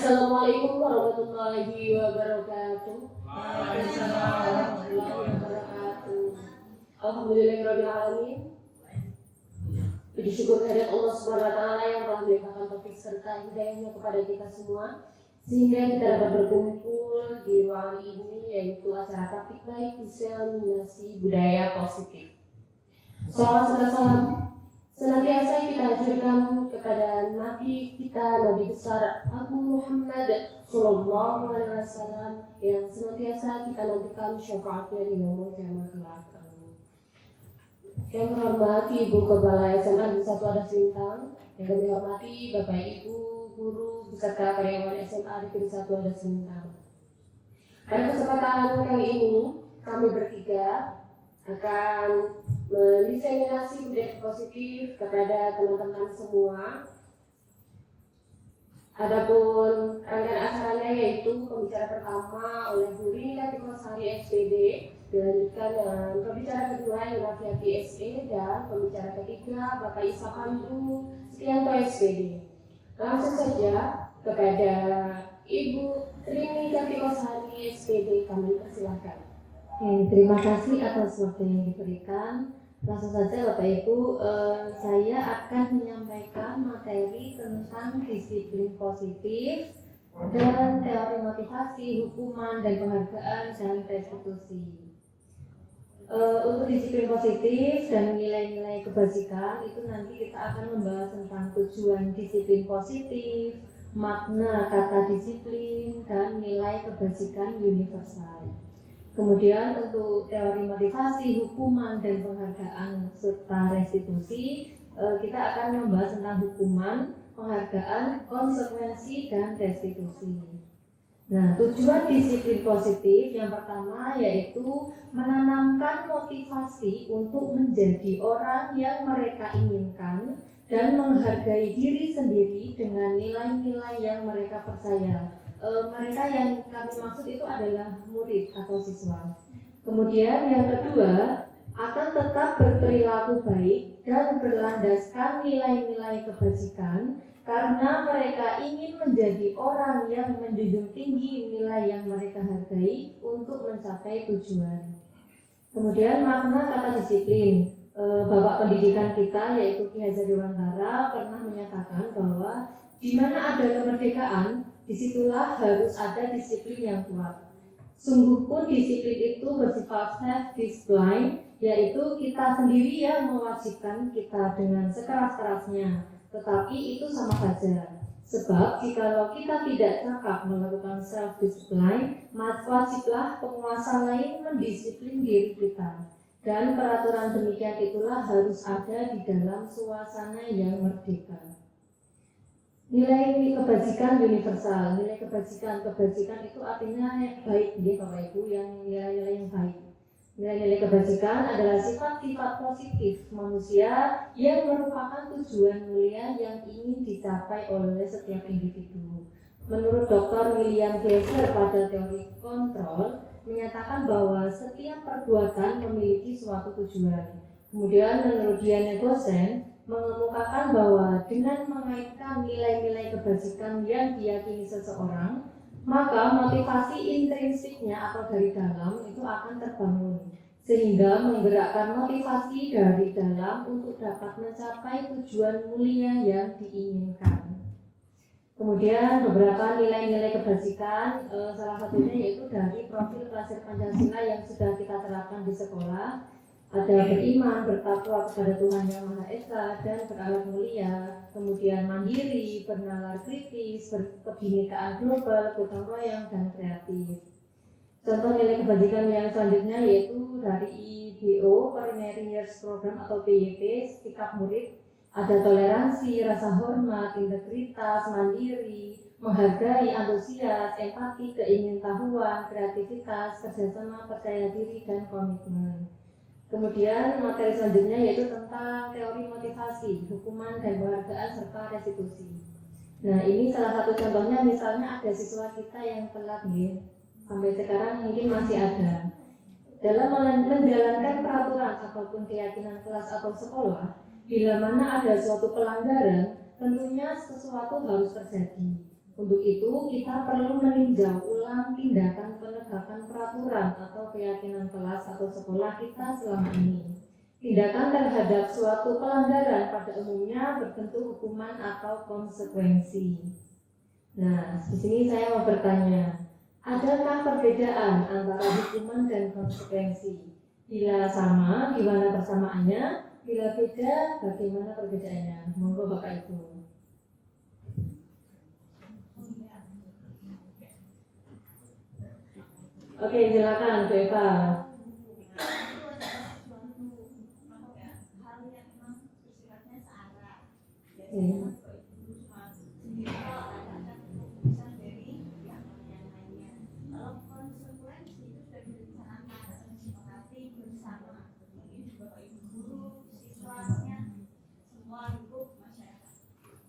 Assalamualaikum warahmatullahi wabarakatuh. Waalaikumsalam Warahmatullahi wabarakatuh. Alhamdulillahirabbil alamin. Puji syukur kehadirat Allah Subhanahu wa taala yang telah melimpahkan taufik serta hidayahnya kepada kita semua sehingga kita dapat berkumpul di ruang ini, yaitu acara Praktik Baik Diseminasi Budaya Positif. Salawat serta salam senantiasa kita haturkan kepada Nabi kita, Nabi besar Abu Muhammad Sallallahu Alaihi Wasallam yang senantiasa kita nantikan syafaatnya di yaumul kiamat kelak. Yang terhormati Ibu Kepala SMA Negeri 1 Adas Lintang, yang kami hormati Bapak Ibu guru beserta karyawan SMA Negeri 1 Adas Lintang. Pada kesempatan kali ini kami bertiga akan mendiseminasi budaya positif kepada teman-teman semua. Adapun rangkaian acaranya yaitu pembicara pertama oleh Bu Rini Latifosari SPD, dilanjutkan dengan pembicara kedua yang Rafiati SE, dan pembicara ketiga Bapak Isa Pandu Setianto SPD. Langsung saja kepada Ibu Rini Latifosari SPD kami persilahkan. Terima kasih atas waktu yang diberikan. Langsung saja Bapak Ibu, saya akan menyampaikan materi tentang disiplin positif dan teori motivasi, hukuman, dan penghargaan dan restitusi. Untuk disiplin positif dan nilai-nilai kebajikan itu nanti kita akan membahas tentang tujuan disiplin positif, makna kata disiplin, dan nilai kebajikan universal. Kemudian untuk teori motivasi, hukuman, dan penghargaan serta restitusi, kita akan membahas tentang hukuman, penghargaan, konsekuensi, dan restitusi. Nah, tujuan disiplin positif yang pertama yaitu menanamkan motivasi untuk menjadi orang yang mereka inginkan dan menghargai diri sendiri dengan nilai-nilai yang mereka percaya. Mereka yang kami maksud itu adalah murid atau siswa. Kemudian yang kedua, akan tetap berperilaku baik dan berlandaskan nilai-nilai kebajikan karena mereka ingin menjadi orang yang menjunjung tinggi nilai yang mereka hargai untuk mencapai tujuan. Kemudian makna kata disiplin. Bapak pendidikan kita yaitu Ki Hajar Dewantara pernah menyatakan bahwa di mana ada kemerdekaan, disitulah harus ada disiplin yang kuat. Sungguh pun disiplin itu bersifat self-discipline, yaitu kita sendiri yang mewajibkan kita dengan sekeras-kerasnya. Tetapi itu sama saja. Sebab jikalau kita tidak cakap melakukan self-discipline, maka wajiblah penguasa lain mendisiplin diri kita. Dan peraturan demikian itulah harus ada di dalam suasana yang merdeka. Nilai kebajikan universal. Nilai kebajikan itu artinya baik, ya Bapak Ibu, yang nilai-nilai yang baik. Nilai-nilai kebajikan adalah sifat-sifat positif manusia yang merupakan tujuan mulia yang ingin dicapai oleh setiap individu. Menurut Dr. William Glasser pada teori kontrol menyatakan bahwa setiap perbuatan memiliki suatu tujuan. Kemudian menurut Diana Gosen mengemukakan bahwa dengan mengaitkan nilai-nilai kebajikan yang diyakini seseorang, maka motivasi intrinsiknya atau dari dalam itu akan terbangun, sehingga menggerakkan motivasi dari dalam untuk dapat mencapai tujuan mulia yang diinginkan. Kemudian beberapa nilai-nilai kebajikan, salah satunya yaitu dari profil klasik Pancasila yang sudah kita terapkan di sekolah. Ada beriman, bertakwa kepada Tuhan Yang Maha Esa, dan berakhlak mulia. Kemudian mandiri, bernalar kritis, berkebinekaan global, gotong royong, dan kreatif. Contoh nilai kebajikan yang selanjutnya yaitu dari IBO, Primary Years Program atau PYP, sikap murid. Ada toleransi, rasa hormat, integritas, mandiri, menghargai, antusias, empati, keingintahuan, kreativitas, kerjasama, percaya diri, dan komitmen. Kemudian materi selanjutnya yaitu tentang teori motivasi, hukuman, dan penghargaan serta restitusi. Nah, ini salah satu contohnya, misalnya ada siswa kita yang telat nih, sampai sekarang mungkin masih ada. Dalam menjalankan peraturan ataupun keyakinan kelas atau sekolah, bila mana ada suatu pelanggaran, tentunya sesuatu harus terjadi. Untuk itu, kita perlu meninjau ulang tindakan penegakan peraturan atau keyakinan kelas atau sekolah kita selama ini. Tindakan terhadap suatu pelanggaran pada umumnya berbentuk hukuman atau konsekuensi. Nah, di sini saya mau bertanya, adakah perbedaan antara hukuman dan konsekuensi? Bila sama, gimana persamaannya? Bila beda, bagaimana perbedaannya? Monggo Bapak Ibu. Oke, silakan Bu Eva.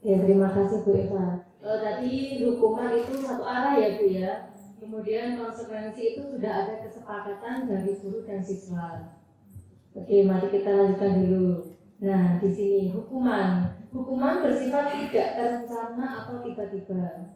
Ya, terima kasih Bu Eva. Tadi hukuman itu satu arah ya Bu ya. Kemudian konsekuensi itu sudah ada kesepakatan dari guru dan siswa. Oke, mari kita lanjutkan dulu. Nah, di sini hukuman bersifat tidak terencana atau tiba-tiba.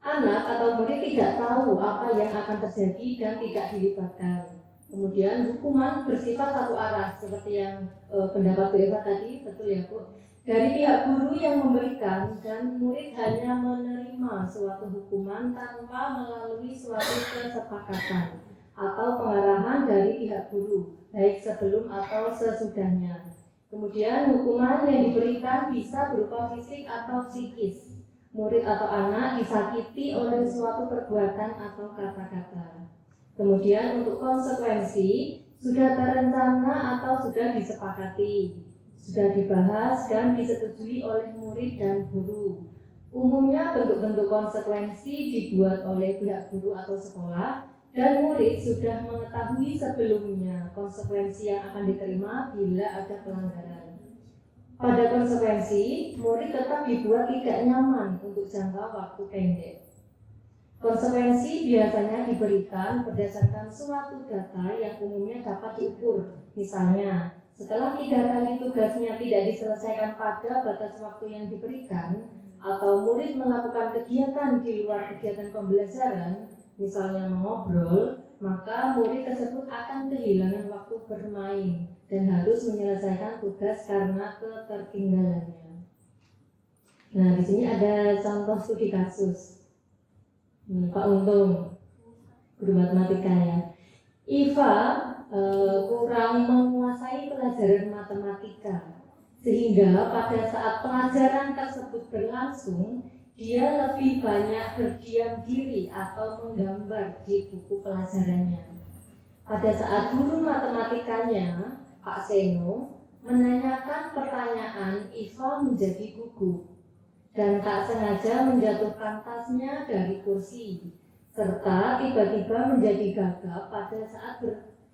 Anak atau murid tidak tahu apa yang akan terjadi dan tidak dilibatkan. Kemudian hukuman bersifat satu arah seperti yang pendapat Bu Eva tadi, betul ya Bu? Dari pihak guru yang memberikan dan murid hanya menerima suatu hukuman tanpa melalui suatu kesepakatan atau pengarahan dari pihak guru, baik sebelum atau sesudahnya. Kemudian hukuman yang diberikan bisa berupa fisik atau psikis. Murid atau anak disakiti oleh suatu perbuatan atau kata-kata. Kemudian untuk konsekuensi sudah terencana atau sudah disepakati, sudah dibahas dan disetujui oleh murid dan guru. Umumnya bentuk-bentuk konsekuensi dibuat oleh pihak guru atau sekolah dan murid sudah mengetahui sebelumnya konsekuensi yang akan diterima bila ada pelanggaran. Pada konsekuensi, murid tetap dibuat tidak nyaman untuk jangka waktu pendek. Konsekuensi biasanya diberikan berdasarkan suatu data yang umumnya dapat diukur. Misalnya, setelah 3 kali tugasnya tidak diselesaikan pada batas waktu yang diberikan, atau murid melakukan kegiatan di luar kegiatan pembelajaran, misalnya mengobrol, maka murid tersebut akan kehilangan waktu bermain dan harus menyelesaikan tugas karena ketertinggalannya. Nah, di sini ada contoh studi kasus. Pak Untung, guru matematika ya. Iva kurang menguasai pelajaran matematika, sehingga pada saat pelajaran tersebut berlangsung, dia lebih banyak berdiam diri atau menggambar di buku pelajarannya. Pada saat guru matematikanya, Pak Seno, menanyakan pertanyaan, Iva menjadi gugup dan tak sengaja menjatuhkan tasnya dari kursi, serta tiba-tiba menjadi gagap pada saat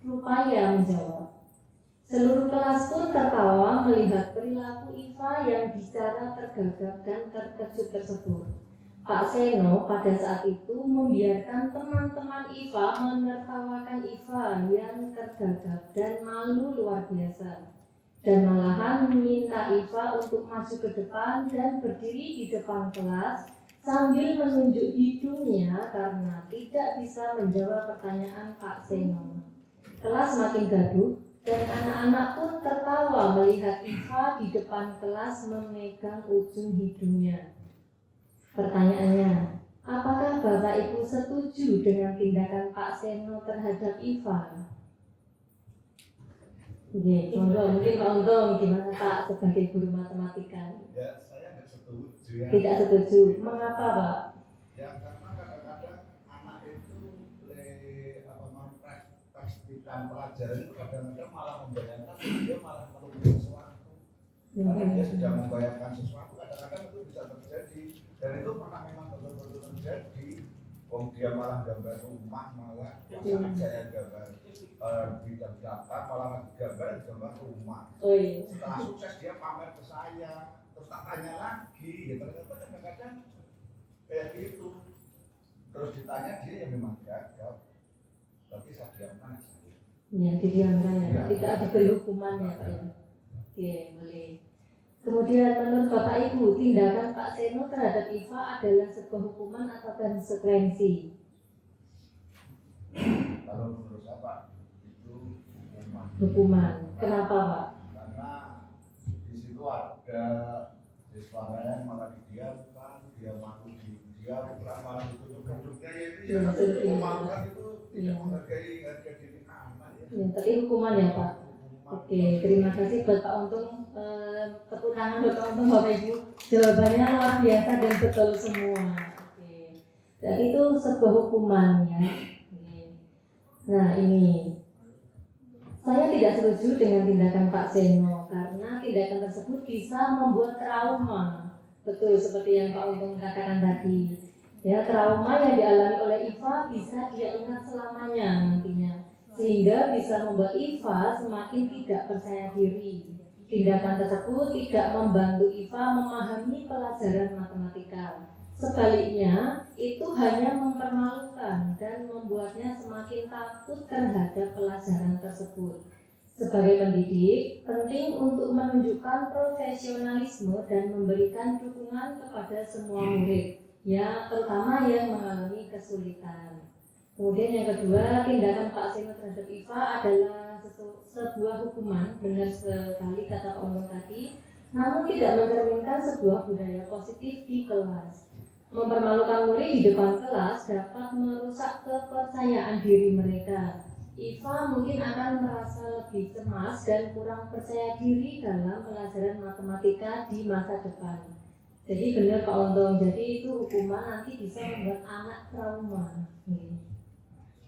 berupaya menjawab. Seluruh kelas pun tertawa melihat perilaku Iva yang bicara tergagap dan terkejut tersebut. Pak Seno pada saat itu membiarkan teman-teman Iva menertawakan Iva yang tergagap dan malu luar biasa, dan malahan meminta Iva untuk maju ke depan dan berdiri di depan kelas sambil menunjuk hidungnya karena tidak bisa menjawab pertanyaan Pak Seno. Kelas makin gaduh dan anak-anak pun tertawa melihat Iva di depan kelas memegang ujung hidungnya. Pertanyaannya, apakah Bapak Ibu setuju dengan tindakan Pak Seno terhadap Iva? Oke, mungkin Pak Untung gimana Pak sebagai guru matematika? Ya, saya nggak setuju ya. Tidak setuju. Mengapa Pak? Ya, karena kadang-kadang anak itu mempraktikkan pelajaran itu kadang-kadang malah membayangkan dia malah melupakan sesuatu. Karena dia sudah membayangkan sesuatu, kadang-kadang itu bisa terjadi. Dan itu pernah memang betul-betul terjadi. Dia malah gambar rumah, malah anak saya gambar bidang daftar, malah gambar rumah. Oh iya. Setelah sukses dia pamer ke saya, terus tak tanya lagi, ya ternyata kadang-kadang kayak gitu. Terus ditanya dia yang memang gagal, tapi saya diamkan saja. Ya, didiamkan ya, tidak diberi hukuman ya Pak ya. Oke, boleh. Kemudian menurut Bapak Ibu, tindakan Pak Seno terhadap Iva adalah sebuah hukuman atau konsekuensi? Kalau menurut saya Pak, itu hukuman. Hukuman. Kenapa Pak? Karena di situ ada siswa lain malah didiamkan, dia malu didiamkan, malah ditutup hidupnya, itu ya memalukan, itu tidak menghargai harga diri anak ya. Ya, tapi hukuman ya Pak. Oke, terima kasih buat Pak Untung. Tepuk tangan buat Pak Untung Bapak Ibu. Jawabannya luar biasa dan betul semua. Oke. Dan itu sebuah hukuman ya. Oke. Nah ini, saya tidak setuju dengan tindakan Pak Seno karena tindakan tersebut bisa membuat trauma. Betul seperti yang Pak Untung katakan tadi. Ya, trauma yang dialami oleh Iva bisa dia ingat selamanya nantinya, sehingga bisa membuat Iva semakin tidak percaya diri. Tindakan tersebut tidak membantu Iva memahami pelajaran matematika. Sebaliknya, itu hanya mempermalukan dan membuatnya semakin takut terhadap pelajaran tersebut. Sebagai pendidik, penting untuk menunjukkan profesionalisme dan memberikan dukungan kepada semua murid, ya terutama yang mengalami kesulitan. Kemudian yang kedua, tindakan Pak Seno terhadap Iva adalah sebuah hukuman, benar sekali kata Pak Untung tadi, namun tidak mencerminkan sebuah budaya positif di kelas. Mempermalukan murid di depan kelas dapat merusak kepercayaan diri mereka. Iva mungkin akan merasa lebih cemas dan kurang percaya diri dalam pelajaran matematika di masa depan. Jadi benar Pak Untung, jadi itu hukuman nanti bisa membuat anak trauma.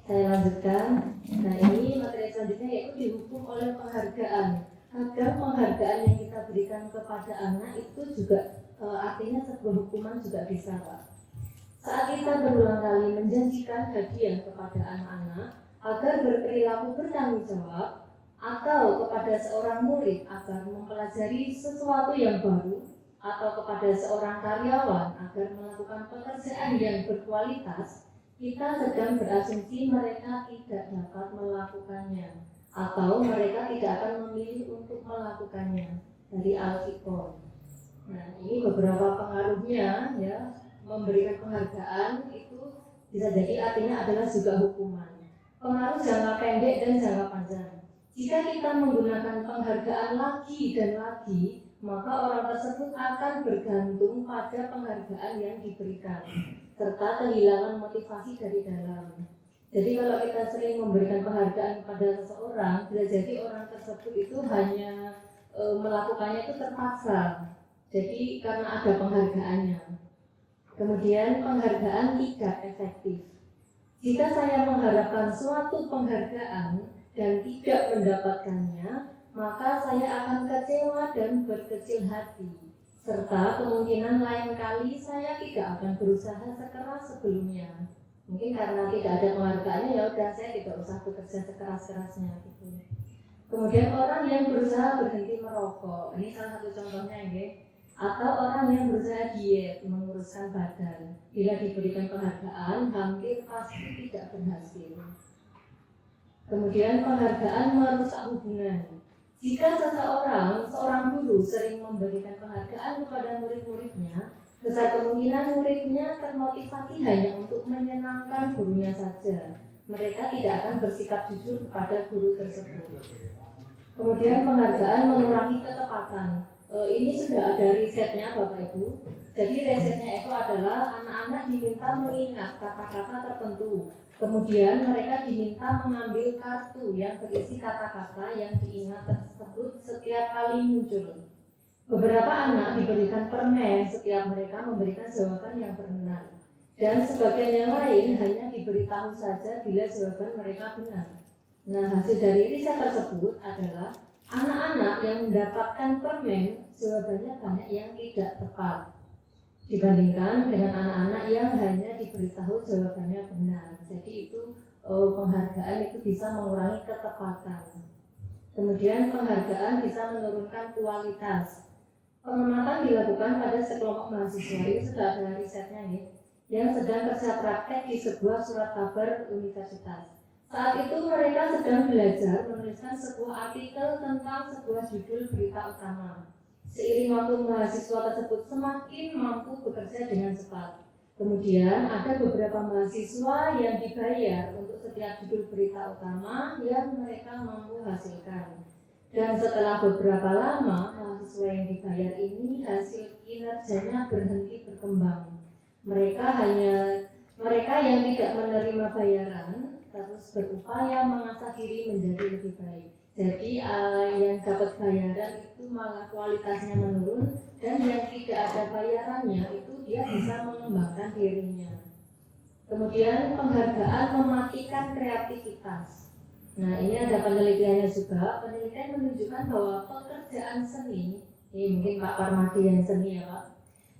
Saya lanjutkan. Nah ini materi selanjutnya yaitu dihukum oleh penghargaan. Agar penghargaan yang kita berikan kepada anak itu juga artinya sebuah hukuman juga bisa Pak. Saat kita berulang kali menjanjikan hadiah kepada anak-anak agar berperilaku bertanggung jawab, atau kepada seorang murid agar mempelajari sesuatu yang baru, atau kepada seorang karyawan agar melakukan pekerjaan yang berkualitas, kita sedang berasumsi mereka tidak dapat melakukannya atau mereka tidak akan memilih untuk melakukannya. Dari Al-Fiqh. Nah ini beberapa pengaruhnya ya, memberikan penghargaan itu bisa jadi artinya adalah juga hukuman. Pengaruh jangka pendek dan jangka panjang. Jika kita menggunakan penghargaan lagi dan lagi, maka orang tersebut akan bergantung pada penghargaan yang diberikan, serta kehilangan motivasi dari dalam. Jadi kalau kita sering memberikan penghargaan kepada seseorang, bisa jadi orang tersebut itu hanya melakukannya itu terpaksa. Jadi karena ada penghargaannya. Kemudian penghargaan tidak efektif. Jika saya mengharapkan suatu penghargaan dan tidak mendapatkannya, maka saya akan kecewa dan berkecil hati. Serta kemungkinan lain kali saya tidak akan berusaha sekeras sebelumnya. Mungkin karena tidak ada penghargaannya, ya udah saya tidak usah bekerja sekeras-kerasnya gitu. Kemudian orang yang berusaha berhenti merokok, ini salah satu contohnya ya. Atau orang yang berusaha diet, menguruskan badan, bila diberikan penghargaan hampir pasti tidak berhasil. Kemudian penghargaan merusak hubungan. Jika seorang guru sering memberikan penghargaan kepada murid-muridnya, besar kemungkinan muridnya termotivasi hanya untuk menyenangkan gurunya saja. Mereka tidak akan bersikap jujur kepada guru tersebut. Kemudian penghargaan mengurangi ketepatan. Ini sudah ada risetnya Bapak Ibu. Jadi risetnya itu adalah anak-anak diminta mengingat kata-kata tertentu. Kemudian mereka diminta mengambil kartu yang berisi kata-kata yang diingat tersebut setiap kali muncul. Beberapa anak diberikan permen setiap mereka memberikan jawaban yang benar. Dan sebagian yang lain hanya diberitahu saja bila jawaban mereka benar. Nah, hasil dari riset tersebut adalah anak-anak yang mendapatkan permen jawabannya banyak yang tidak tepat dibandingkan dengan anak-anak yang hanya diberitahu jawabannya benar. Jadi itu penghargaan itu bisa mengurangi ketepatan. Kemudian penghargaan bisa menurunkan kualitas. Pengamatan dilakukan pada sekelompok mahasiswa, ini sudah ada risetnya ya, yang sedang kerja praktek di sebuah surat kabar universitas. Saat itu mereka sedang belajar menuliskan sebuah artikel tentang sebuah judul berita utama. Seiring waktu mahasiswa tersebut semakin mampu bekerja dengan cepat. Kemudian ada beberapa mahasiswa yang dibayar untuk setiap judul berita utama yang mereka mampu hasilkan. Dan setelah beberapa lama, mahasiswa yang dibayar ini hasil kinerjanya berhenti berkembang. Mereka yang tidak menerima bayaran terus berupaya mengasah diri menjadi lebih baik. Jadi yang dapat bayaran itu malah kualitasnya menurun, dan yang tidak ada bayarannya itu dia bisa mengembangkan dirinya. Kemudian penghargaan mematikan kreativitas. Nah, ini ada penelitiannya juga. Penelitian menunjukkan bahwa pekerjaan seni, ini mungkin Pak Parmadi yang seni ya Pak,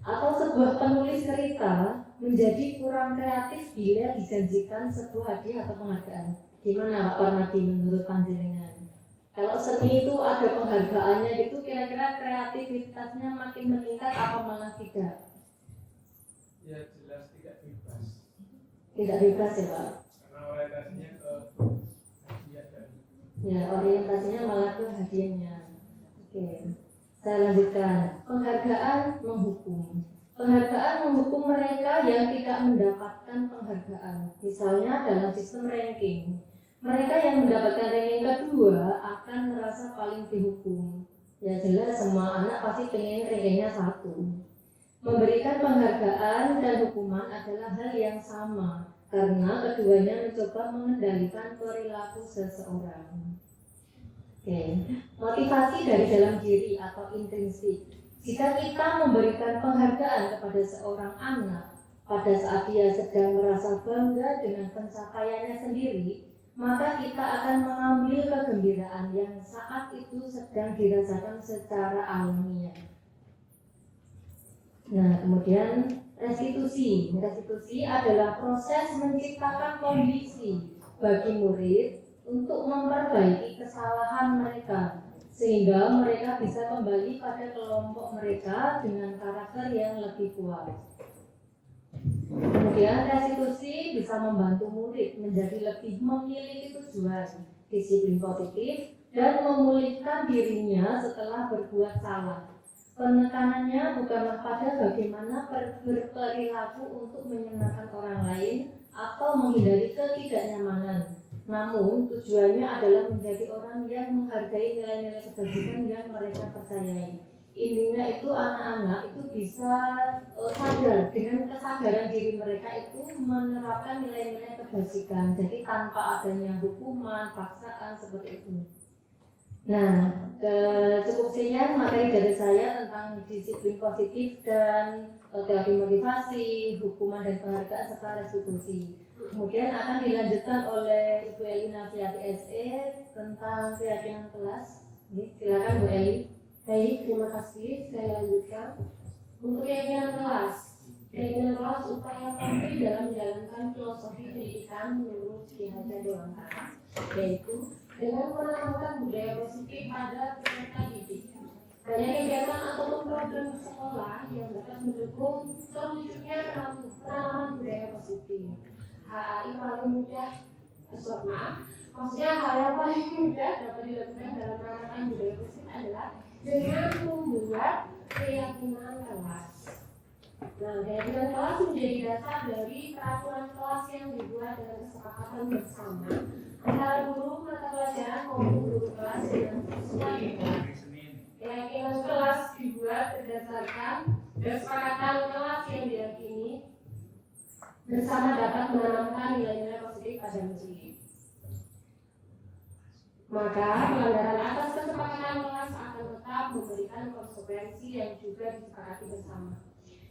atau sebuah penulis cerita menjadi kurang kreatif bila dijanjikan sebuah hadiah atau penghargaan. Gimana Pak Parmadi menurut panjenengan? Kalau seni itu ada penghargaannya gitu, kira-kira kreativitasnya makin meningkat apa malah tidak? Ya jelas tidak bebas. Tidak bebas ya Pak? Karena orientasinya ke hadiah dan Ya, orientasinya malah ke hadiahnya. Oke, saya lanjutkan. Penghargaan menghukum. Penghargaan menghukum mereka yang tidak mendapatkan penghargaan. Misalnya dalam sistem ranking, mereka yang mendapatkan ranking kedua akan merasa paling dihukum. Ya jelas semua anak pasti pengen rankingnya 1. Memberikan penghargaan dan hukuman adalah hal yang sama, karena keduanya mencoba mengendalikan perilaku seseorang. Oke. Motivasi dari dalam diri atau intrinsik. Jika kita memberikan penghargaan kepada seorang anak pada saat dia sedang merasa bangga dengan pencapaiannya sendiri, maka kita akan mengambil kegembiraan yang saat itu sedang dirasakan secara alamiah. Nah, kemudian restitusi. Restitusi adalah proses menciptakan kondisi bagi murid untuk memperbaiki kesalahan mereka, sehingga mereka bisa kembali pada kelompok mereka dengan karakter yang lebih kuat. Kemudian restitusi bisa membantu murid menjadi lebih memiliki tujuan, disiplin positif, dan memulihkan dirinya setelah berbuat salah. Penekanannya bukanlah pada bagaimana berperilaku untuk menyenangkan orang lain atau menghindari ketidaknyamanan, namun tujuannya adalah menjadi orang yang menghargai nilai-nilai kebajikan yang mereka percayai. Intinya itu anak-anak itu bisa sadar dengan kesadaran diri mereka itu menerapkan nilai-nilai kebajikan, jadi tanpa adanya hukuman, paksaan seperti itu. Nah, cukup sekian materi dari saya tentang disiplin positif dan terapi motivasi, hukuman dan penghargaan serta restitusi. Kemudian akan dilanjutkan oleh Ibu Elina Fiati SE tentang keyakinan kelas. Silakan Bu Eli. Baik, terima kasih. Saya lanjutkan. Untuk keyakinan kelas. Keyakinan kelas upaya pabrik dalam menjalankan filosofi pendidikan menurut Ki Hajar Dewantara, yaitu dengan menanamkan budaya positif pada peserta didik. Banyak kegiatan atau program sekolah yang dapat mendukung terwujudnya penanaman budaya positif. HAI paling mudah, maksudnya hal yang paling mudah dapat dilakukan dalam menanamkan budaya positif adalah dengan membuat keyakinan kelas. Nah, keyakinan kelas menjadi dasar dari peraturan kelas yang dibuat dengan kesepakatan bersama antara guru mata pelajaran maupun guru kelas dengan siswa. Keyakinan kelas dibuat berdasarkan kesepakatan kelas yang diyakini bersama dapat menanamkan nilai-nilai positif pada murid. Maka pelanggaran atas kesepakatan kelas akan tetap memberikan konsekuensi yang juga disepakati bersama.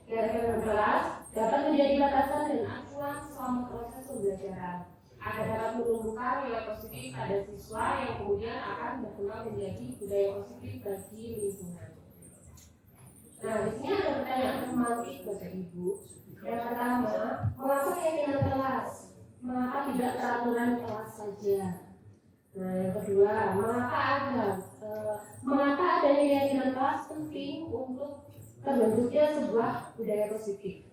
Keyakinan kelas dapat menjadi batasan dan acuan selama proses pembelajaran agar dapat menumbuhkan nilai positif pada siswa yang kemudian akan berkembang menjadi budaya positif bagi lingkungan. Nah, di sini ada pertanyaan semantik Bapak Ibu. Yang pertama, mengapa keyakinan kelas? Mengapa tidak peraturan kelas saja? Nah, yang kedua, mengapa adanya keyakinan kelas penting untuk terbentuknya sebuah budaya positif?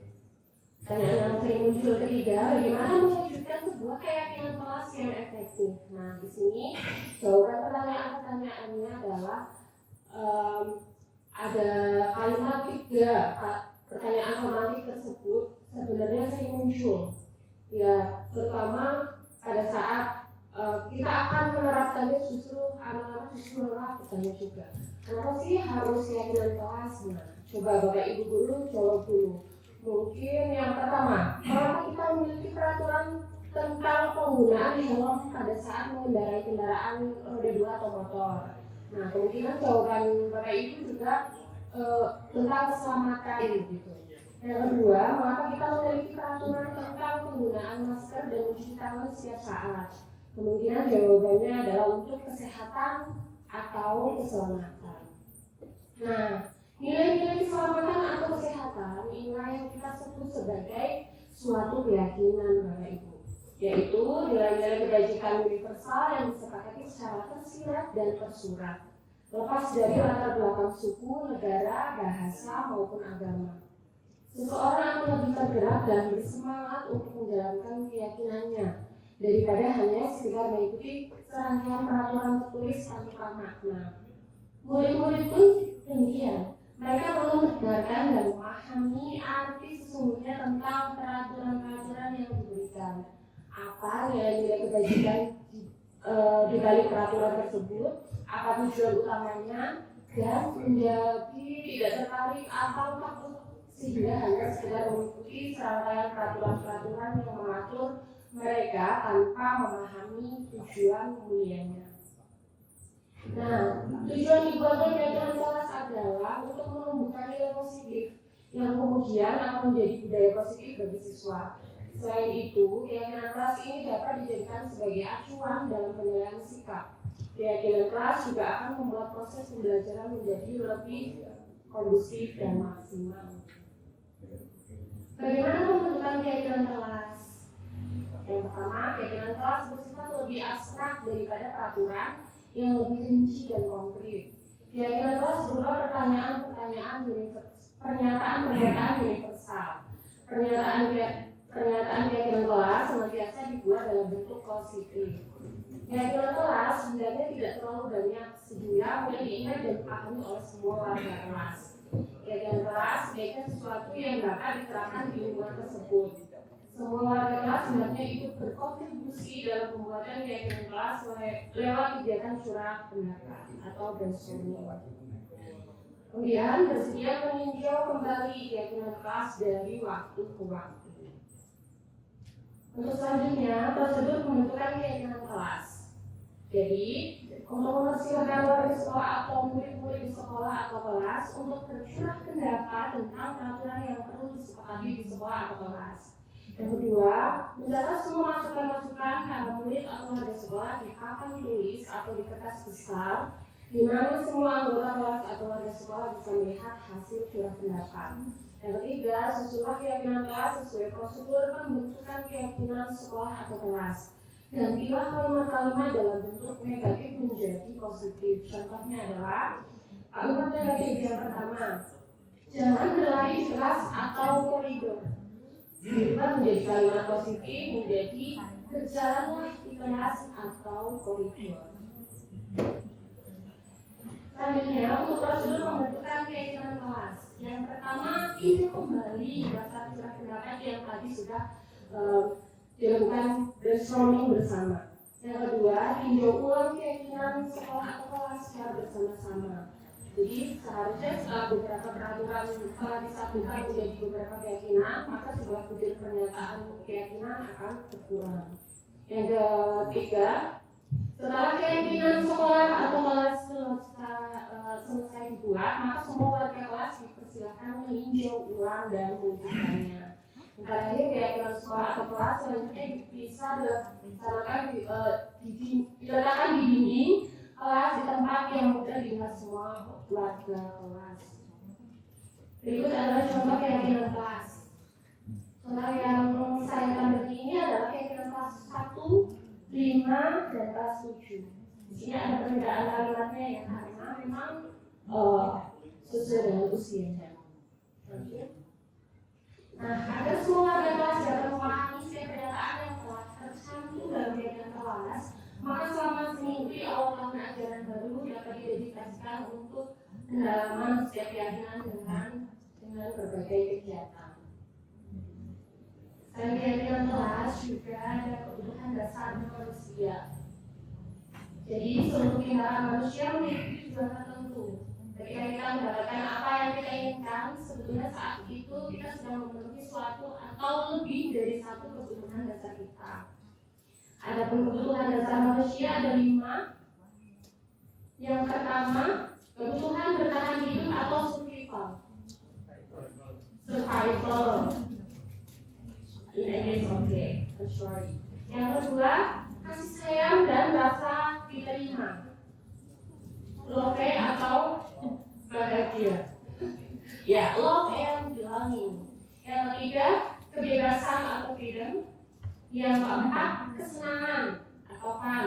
Pertanyaan yang sering muncul ketiga, bagaimana mewujudkan sebuah keyakinan kelas yang efektif? Nah, di sini jawaban pertanyaan-pertanyaannya adalah ada kalimat 3 pertanyaan formatif tersebut sebenarnya sering muncul. Ya, terutama pada saat kita akan menerapkannya justru anak-anak justru bertanya juga. Kenapa sih harus keyakinan kelas? Nah, coba Bapak Ibu guru jawab dulu. Mungkin yang pertama, kenapa kita memiliki peraturan tentang penggunaan helm pada saat mengendarai kendaraan roda 2 atau motor? Nah, kemungkinan jawaban Bapak Ibu juga tentang keselamatan gitu. Yang kedua, mengapa kita memiliki peraturan tentang penggunaan masker dan mencuci tangan setiap saat? Kemungkinan jawabannya adalah untuk kesehatan atau keselamatan. Nah, nilai-nilai keselamatan atau kesehatan inilah yang kita sebut sebagai suatu keyakinan Bapak Ibu, yaitu nilai-nilai kebajikan universal yang disepakati secara tersirat dan tersurat, lepas dari latar belakang suku, negara, bahasa maupun agama. Seseorang akan lebih tergerak dan bersemangat untuk menjalankan keyakinannya daripada hanya sekedar mengikuti serangkaian peraturan tertulis tanpa makna. Murid-murid pun demikian. Mereka perlu mendengarkan dan memahami arti sesungguhnya tentang peraturan-peraturan yang diberikan. Apa nilai-nilai kebajikan di balik peraturan tersebut, apa tujuan utamanya, dan menjadi tidak tertarik atau takut sehingga hanya sekedar mengikuti serangkaian peraturan-peraturan yang mengatur mereka tanpa memahami tujuan mulianya. Nah, tujuan dibuatnya keyakinan kelas adalah untuk menumbuhkan nilai positif yang kemudian akan menjadi budaya positif bagi siswa. Selain itu, keyakinan kelas ini dapat dijadikan sebagai acuan dalam penilaian sikap. Keyakinan kelas juga akan membuat proses pembelajaran menjadi lebih kondusif dan maksimal. Bagaimana pembentukan keyakinan kelas? Yang pertama, keyakinan kelas bersifat lebih abstrak daripada peraturan yang lebih rinci dan konkret. Keyakinan kelas berupa pernyataan-pernyataan universal. Pernyataan keyakinan kelas senantiasa dibuat dalam bentuk positif. Keyakinan kelas sebenarnya tidak terlalu banyak sehingga mudah diingat dan dipahami oleh semua warga kelas. Keyakinan kelas sebagai sesuatu yang dapat diterapkan di lingkungan tersebut. Semua warga kelas sebenarnya ikut berkontribusi dalam pembuatan keyakinan kelas lewat kegiatan surat pendapat atau brainstorming. Kemudian bersedia meninjau kembali keyakinan kelas dari waktu ke waktu. Untuk selanjutnya, prosedur pembentukan keyakinan kelas. Jadi, untuk mempersilahkan warga sekolah atau murid-murid di sekolah atau kelas untuk bercurah pendapat tentang peraturan yang perlu disepakati di sekolah atau kelas. Yang kedua, mencatat semua masukan-masukan para murid atau warga sekolah di papan tulis atau di kertas besar, di mana semua anggota kelas atau warga sekolah bisa melihat hasil curah pendapat. Yang ketiga, susunlah keyakinan kelas sesuai prosedur pembentukan keyakinan sekolah atau kelas. Gantilah kalimat-kalimat dalam bentuk negatif menjadi positif. Contohnya adalah kalimat negatif yang pertama, jangan berlari di kelas atau koridor. Berubah menjadi kalimat positif menjadi berjalanlah di kelas atau koridor. Selanjutnya, untuk prosedur pembentukan keyakinan kelas. Yang pertama, ini kembali daftar surat pendapat yang tadi sudah dilakukan brainstorming bersama. Yang kedua, tinjau ulang keyakinan sekolah atau kelas secara bersama-sama. Jadi seharusnya setelah beberapa peraturan telah disatukan menjadi beberapa keyakinan, maka sebuah butir pernyataan keyakinan akan berkurang. Yang ketiga, setelah keyakinan sekolah atau kelas selesai dibuat, maka semua warga kelas dipersilakan meninjau ulang dan mewujudkannya. Yang terakhir, keyakinan sekolah atau kelas selanjutnya bisa dilaksanakan diletakkan di dinding kelas di tempat yang mudah dilihat semua warga kelas. Berikut adalah contoh keyakinan kelas. Contoh yang saya tampilkan ini adalah keyakinan kelas 1, 5, dan kelas 7. Di sini ada perbedaan kalimatnya ya, karena memang sesuai dengan usianya. Nah, agar semua warga kelas dapat memahami setiap pernyataan yang telah tercantum dalam keyakinan kelas, maka selama seminggu di awal tahun ajaran baru dapat didedikasikan untuk pendalaman setiap keyakinan dengan berbagai kegiatan. Selain keyakinan kelas juga ada kebutuhan dasar manusia. Jadi seluruh tindakan manusia memiliki tujuan tertentu. Ketika kita mendapatkan apa yang kita inginkan, sebetulnya saat itu kita sedang memenuhi suatu atau lebih dari satu kebutuhan dasar kita. Adapun kebutuhan dasar manusia ada 5. Yang pertama, kebutuhan bertahan hidup atau survival. In English, okay. I'm sorry. Yang kedua, kasih sayang dan rasa diterima. Love atau bahagia. Ya, love and belonging. Yang ketiga, kebebasan atau freedom. Yang keempat, kesenangan atau fun.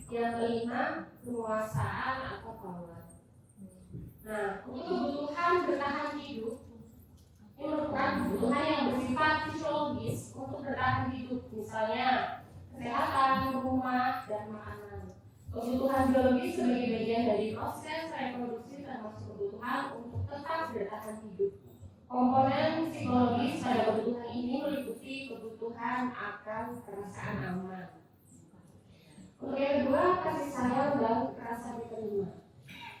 Yang kelima, penguasaan atau power. Nah, untuk kebutuhan bertahan hidup, ini merupakan kebutuhan yang bersifat fisiologis untuk bertahan hidup, misalnya kesehatan, rumah, dan makanan. Kebutuhan biologis sebagai bagian dari proses reproduksi termasuk kebutuhan untuk tetap bertahan hidup. Komponen psikologis pada kebutuhan ini meliputi kebutuhan akan perasaan aman. Untuk yang kedua, kasih sayang dan rasa diterima.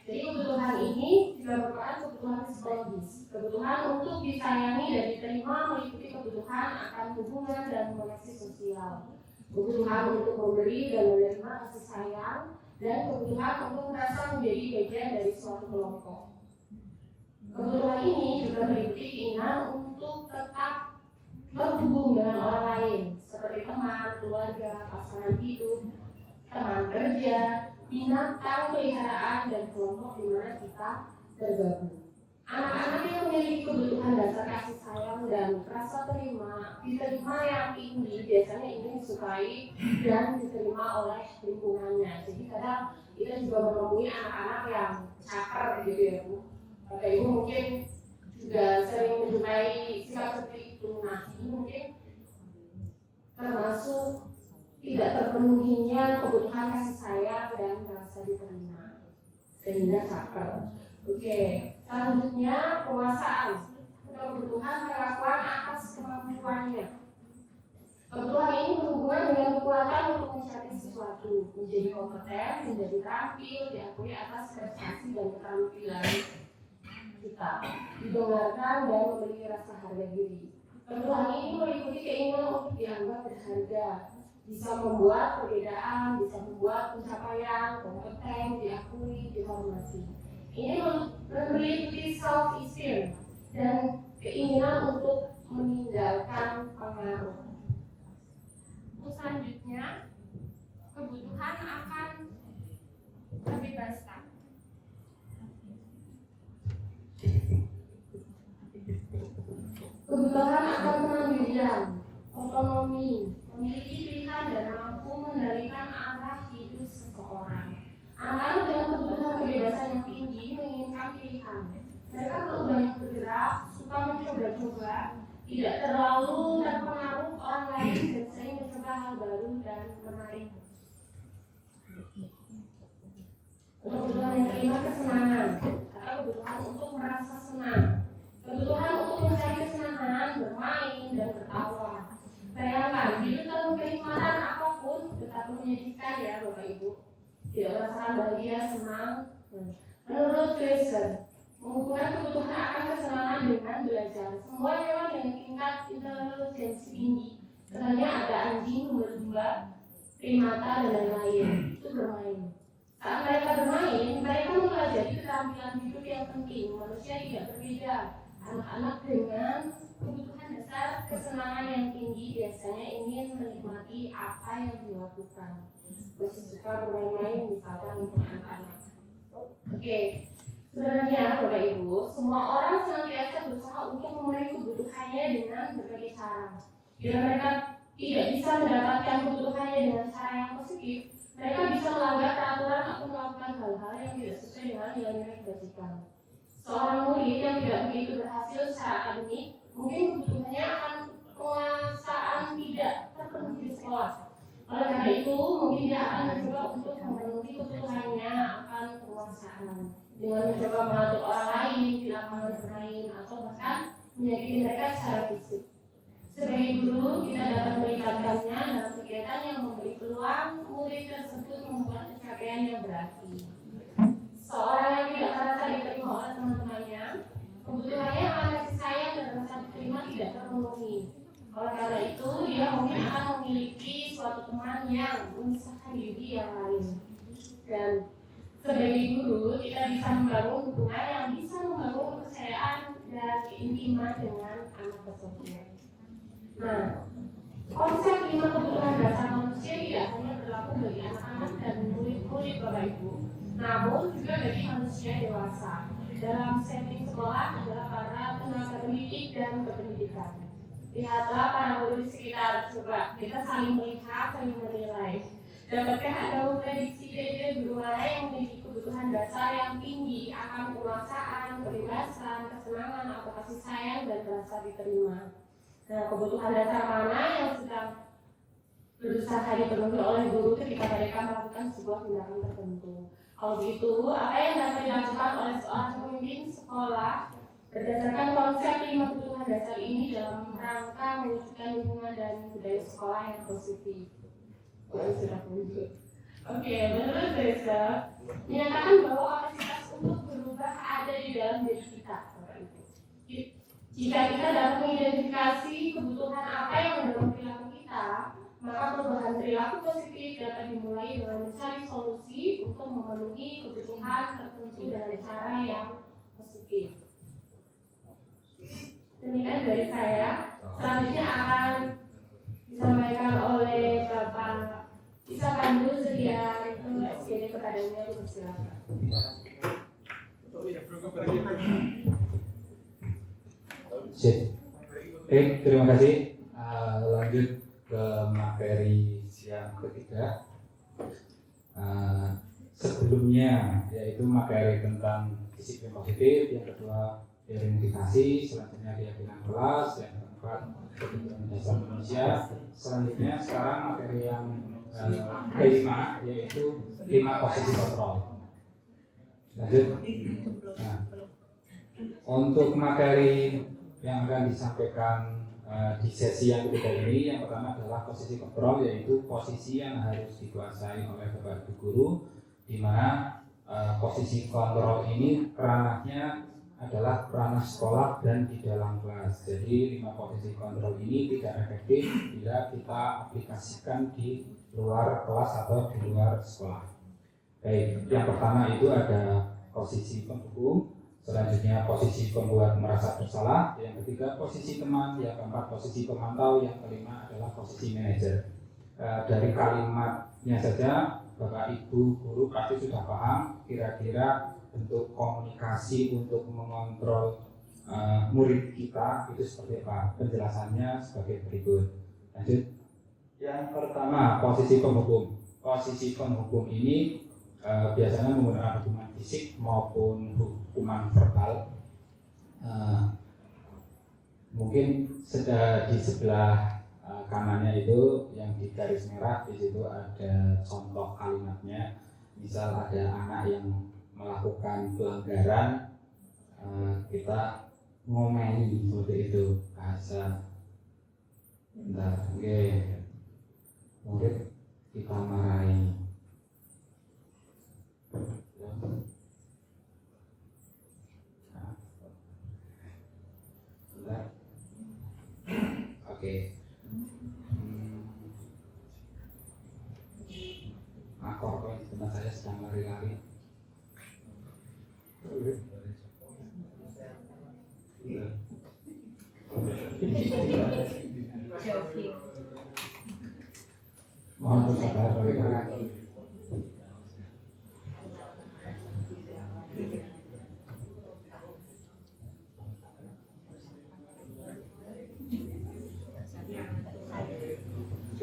Jadi kebutuhan ini juga merupakan kebutuhan psikologis. Kebutuhan untuk disayangi dan diterima meliputi kebutuhan akan hubungan dan koneksi sosial. Kebutuhan untuk memberi dan menerima kasih sayang, dan kebutuhan untuk merasa menjadi bagian dari suatu kelompok. Kebutuhan ini juga meliputi keinginan untuk tetap terhubung dengan orang lain, seperti teman, keluarga, pasangan hidup, teman kerja, binatang peliharaan, dan kelompok di mana kita tergabung. Anak-anak yang memiliki kebutuhan dasar kasih sayang dan rasa diterima yang tinggi biasanya ingin disukai dan diterima oleh lingkungannya. Jadi kadang kita juga menemui anak-anak yang caper gitu ya Bu. Bapak Ibu mungkin juga sering menjumpai sikap seperti itu. Nah, ini mungkin termasuk tidak terpenuhinya kebutuhan kasih sayang dan rasa diterima, sehingga caper. Oke, selanjutnya penguasaan. Kebutuhan perlakuan atas kemampuannya. Kebutuhan ini berhubungan dengan kekuatan untuk mencapai sesuatu, menjadi kompeten, menjadi terampil, diakui atas prestasi dan keterampilan kita, didengarkan dan memiliki rasa harga diri. Kebutuhan ini meliputi keinginan untuk dianggap berharga, bisa membuat perbedaan, bisa membuat pencapaian, kompeten, diakui, dihormati. Ini meliputi self-esteem dan keinginan untuk meninggalkan pengaruh. Selanjutnya, kebutuhan akan kebebasan. Kebutuhan akan kemandirian, otonomi, memiliki pilihan dan mampu mengendalikan arah hidup seseorang. Anak-anak dengan kebutuhan kebebasan yang tinggi menginginkan pilihan. Mereka perlu banyak bergerak, suka mencoba-coba, tidak terlalu terpengaruh orang lain, dan sering mencoba hal baru dan menarik. Kebutuhan yang kelima, kesenangan atau kebutuhan untuk merasa senang. Kebutuhan untuk mencari kesenangan, bermain, dan tertawa. Bayangkan, hidup tanpa kenikmatan apapun tetap menyedihkan ya Bapak Ibu. Tidak merasakan bahagia, senang. Menurut Fraser, menghubungkan kebutuhan akan kesenangan dengan belajar. Semua hewan dengan tingkat intelijensi tinggi, sebenarnya ada anjing, domba, primata, dan lain-lain, itu bermain. Saat mereka bermain, mereka mempelajari keterampilan hidup yang penting. Manusia tidak berbeda. Anak-anak dengan kebutuhan dasar kesenangan yang tinggi biasanya ingin menikmati apa yang dilakukan. Masih suka bermain-main, misalkan untuk anak-anak. Oke. Sebenarnya Bapak Ibu, semua orang senantiasa berusaha untuk memenuhi kebutuhannya dengan berbagai cara. Bila mereka tidak bisa mendapatkan kebutuhannya dengan cara yang positif, mereka bisa melanggar peraturan atau melakukan hal-hal yang tidak sesuai dengan nilai-nilai kebajikan. Seorang murid yang tidak begitu berhasil secara akademik, mungkin kebutuhannya akan penguasaan tidak terpenuhi di sekolah. Oleh karena itu, mungkin dia akan mencoba untuk memenuhi kebutuhannya akan penguasaan. dengan mencoba mengatur orang lain, tidak bermain atau bahkan menyakiti mereka secara fisik. Sebagai guru, kita dapat melibatkannya dalam kegiatan yang memberi peluang murid tersebut membuat pencapaian yang berarti. Seorang yang tidak merasa diterima oleh teman-temannya, kebutuhannya akan kasih sayang dan rasa diterima tidak terpenuhi. Oleh karena itu, dia mungkin akan memiliki suatu teman yang memisahkan diri yang lain. Dan sebagai guru, kita bisa membangun hubungan yang bisa membangun kepercayaan dan keintiman dengan anak tersebut. Nah, konsep 5 kebutuhan dasar manusia tidak hanya berlaku bagi anak-anak dan murid-murid Bapak Ibu, namun juga bagi manusia dewasa. Dalam setting sekolah adalah para tenaga pendidik dan kependidikan. Lihatlah para murid sekitar, coba kita saling melihat, saling menilai. Dapatkah Anda memprediksi kira-kira guru mana yang memiliki kebutuhan dasar yang tinggi akan kemaksaan, kebebasan, kesenangan, atau kasih sayang dan rasa diterima? Nah, kebutuhan dasar mana yang sedang berusaha dipenuhi oleh guru ketika mereka melakukan sebuah tindakan tertentu? Kalau begitu, apa yang dapat dilakukan oleh seorang pemimpin sekolah berdasarkan konsep 5 kebutuhan dasar ini dalam rangka mewujudkan lingkungan dan budaya sekolah yang positif? Oke, menurut Besok, menyatakan bahwa kapasitas untuk berubah ada di dalam diri kita. Jika kita dapat mengidentifikasi kebutuhan apa yang mendorong perilaku kita, maka perubahan perilaku positif dapat dimulai dengan mencari solusi untuk memenuhi kebutuhan tertentu dengan cara yang positif. Demikian dari saya. Selanjutnya akan disampaikan oleh Bapak Isa Pandu Sedian SGD Kepadanya. Silakan. Baik, terima kasih. Lanjut ke materi siang ketiga. Sebelumnya yaitu materi tentang disiplin positif, yang kedua verifikasi, selanjutnya keyakinan kelas, yang keempat kebutuhan dasar manusia. Selanjutnya sekarang materi yang kelima yaitu 5 posisi kontrol. Lanjut. Nah, untuk materi yang akan disampaikan di sesi yang ketiga ini, yang pertama adalah posisi kontrol, yaitu posisi yang harus dikuasai oleh Bapak Ibu guru, di mana posisi kontrol ini ranahnya adalah ranah sekolah dan di dalam kelas. Jadi 5 posisi kontrol ini tidak efektif bila kita aplikasikan di luar kelas atau di luar sekolah. Baik, yang pertama itu ada posisi penghukum, selanjutnya posisi pembuat merasa bersalah, yang ketiga posisi teman, yang keempat posisi pemantau, yang kelima adalah posisi manajer. Dari kalimatnya saja Bapak Ibu guru pasti sudah paham kira-kira bentuk komunikasi untuk mengontrol murid kita itu seperti apa. Penjelasannya sebagai berikut. Lanjut. Yang pertama, posisi penghukum. Posisi penghukum ini biasanya menggunakan hukuman fisik maupun hukuman verbal. Mungkin di sebelah kanannya itu yang di garis merah, di situ ada contoh kalimatnya. Misal ada anak yang melakukan pelanggaran, kita ngomeni seperti itu bahasa. Bentar, oke. Murid kita marahi. Oke. Akor kok teman saya sedang lari-lari. Mohon bersabar lari-lari.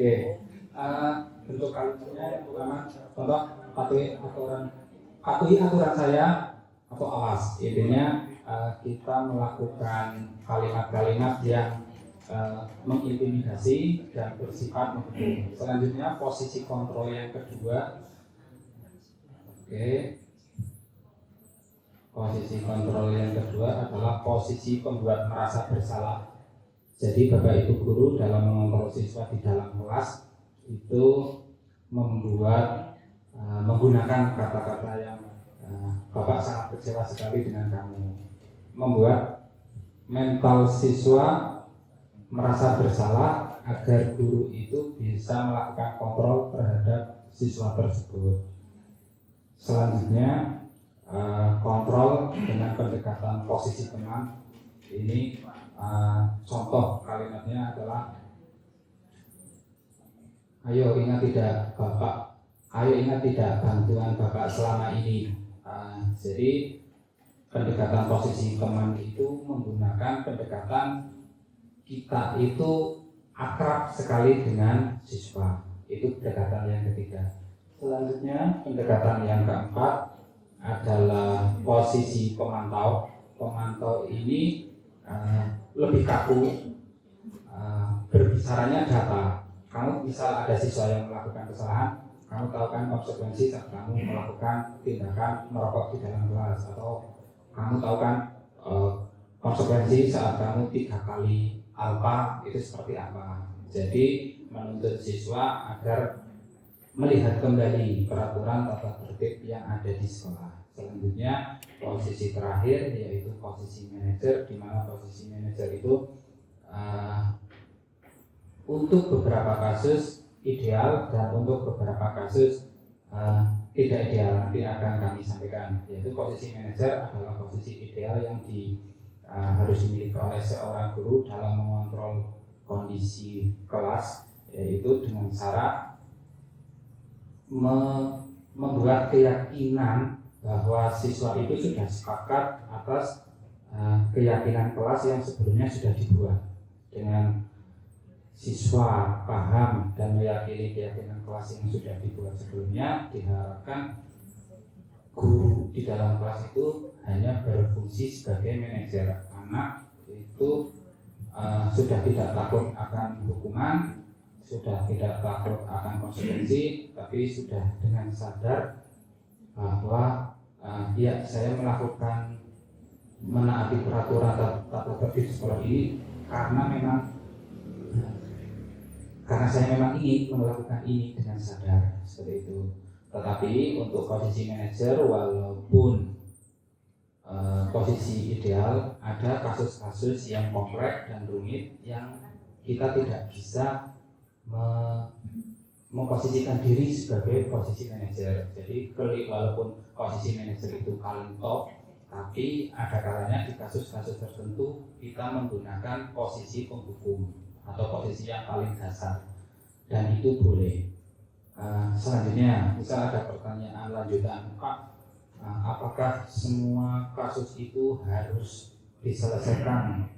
Oke, bentuk kalimatnya yang pertama, contoh patuhi aturan saya atau awas. Intinya kita melakukan kalimat-kalimat yang mengintimidasi dan bersifat menghukum. Selanjutnya posisi kontrol yang kedua. Oke. Posisi kontrol yang kedua adalah posisi pembuat merasa bersalah. Jadi Bapak Ibu guru dalam mengontrol siswa di dalam kelas itu menggunakan kata-kata yang Bapak sangat kecewa sekali dengan kamu, membuat mental siswa merasa bersalah agar guru itu bisa melakukan kontrol terhadap siswa tersebut. Selanjutnya kontrol dengan pendekatan posisi teman. Ini contoh kalimatnya adalah, ayo ingat tidak bantuan Bapak selama ini. Jadi pendekatan posisi teman itu menggunakan pendekatan kita itu akrab sekali dengan siswa. Itu pendekatan yang ketiga. Selanjutnya pendekatan yang keempat adalah posisi pemantau. Pemantau ini lebih kaku, berbicaranya data. Kamu misal ada siswa yang melakukan kesalahan, kamu tahu kan konsekuensi saat kamu melakukan tindakan merokok di dalam kelas, atau kamu tahu kan konsekuensi saat kamu 3 kali alfa itu seperti apa. Jadi menuntut siswa agar melihat kembali peraturan tata tertib yang ada di sekolah. Selanjutnya posisi terakhir yaitu posisi manajer, di mana posisi manajer itu untuk beberapa kasus ideal dan untuk beberapa kasus tidak ideal. Nanti akan kami sampaikan. Yaitu posisi manajer adalah posisi ideal yang harus dimiliki oleh seorang guru dalam mengontrol kondisi kelas, yaitu dengan cara membuat keyakinan bahwa siswa itu sudah sepakat atas keyakinan kelas yang sebelumnya sudah dibuat. Dengan siswa paham dan meyakini keyakinan kelas yang sudah dibuat sebelumnya, diharapkan guru di dalam kelas itu hanya berfungsi sebagai manajer. Anak itu sudah tidak takut akan hukuman, sudah tidak takut akan konsekuensi, tapi sudah dengan sadar bahwa ya saya menaati peraturan tata tertib sekolah ini karena saya memang ingin melakukan ini dengan sadar, seperti itu. Tetapi untuk posisi manajer, walaupun posisi ideal, ada kasus-kasus yang kompleks dan rumit yang kita tidak bisa memposisikan diri sebagai posisi manajer. Jadi walaupun posisi manajer itu paling top, tapi ada kalanya di kasus-kasus tertentu kita menggunakan posisi penghukum atau posisi yang paling dasar, dan itu boleh. Selanjutnya, misal ada pertanyaan lanjutan, Pak, apakah semua kasus itu harus diselesaikan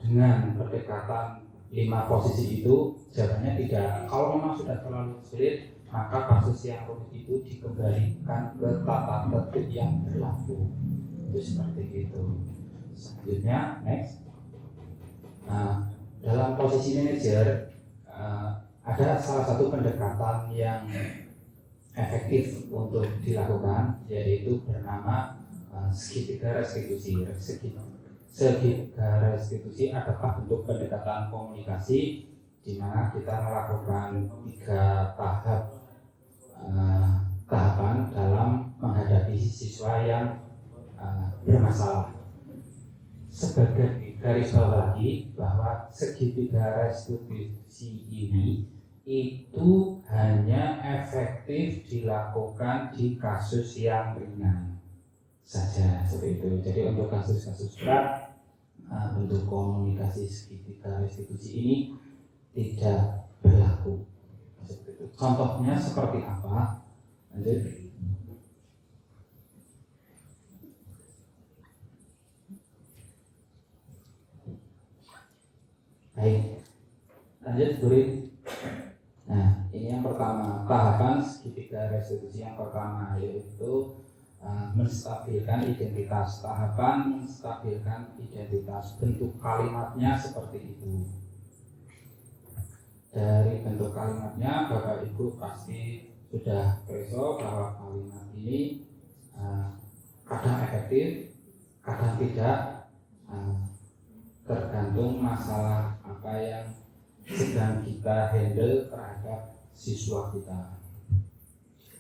dengan pendekatan 5 posisi itu? Jawabannya tidak. Kalau memang sudah terlalu sulit, maka kasus yang rumit itu dikembalikan ke tata tertib yang berlaku. Itu seperti itu. Selanjutnya, next. Dalam posisi manajer ada salah satu pendekatan yang efektif untuk dilakukan, yaitu bernama segitiga restitusi. Segitiga restitusi adalah bentuk pendekatan komunikasi di mana kita melakukan 3 tahapan dalam menghadapi siswa yang bermasalah. Sebagai garis bawah lagi bahwa segitiga restitusi ini itu hanya efektif dilakukan di kasus yang ringan saja, seperti itu. Jadi untuk kasus-kasus berat, bentuk komunikasi segitiga restitusi ini tidak berlaku. Contohnya seperti apa? Lanjut. Baik, lanjut Guru. Nah, ini yang pertama, tahapan segitiga restitusi yang pertama yaitu menstabilkan identitas. Tahapan menstabilkan identitas, bentuk kalimatnya seperti itu. Dari bentuk kalimatnya Bapak Ibu pasti sudah preso bahwa kalimat ini kadang efektif, kadang tidak, tergantung masalah apa yang sedang kita handle terhadap siswa kita.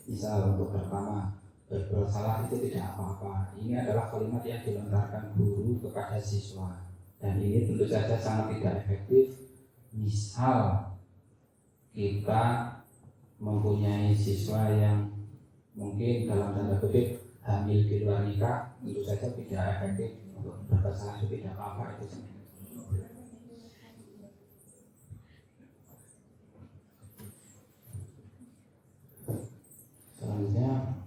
Misal untuk pertama, berbuat salah itu tidak apa-apa. Ini adalah kalimat yang dilontarkan guru kepada siswa, dan ini tentu saja sangat tidak efektif. Misal kita mempunyai siswa yang mungkin dalam tanda kutip hamil di luar nikah, tentu saja tidak efektif. Untuk berbuat salah itu tidak apa-apa itu. Selanjutnya,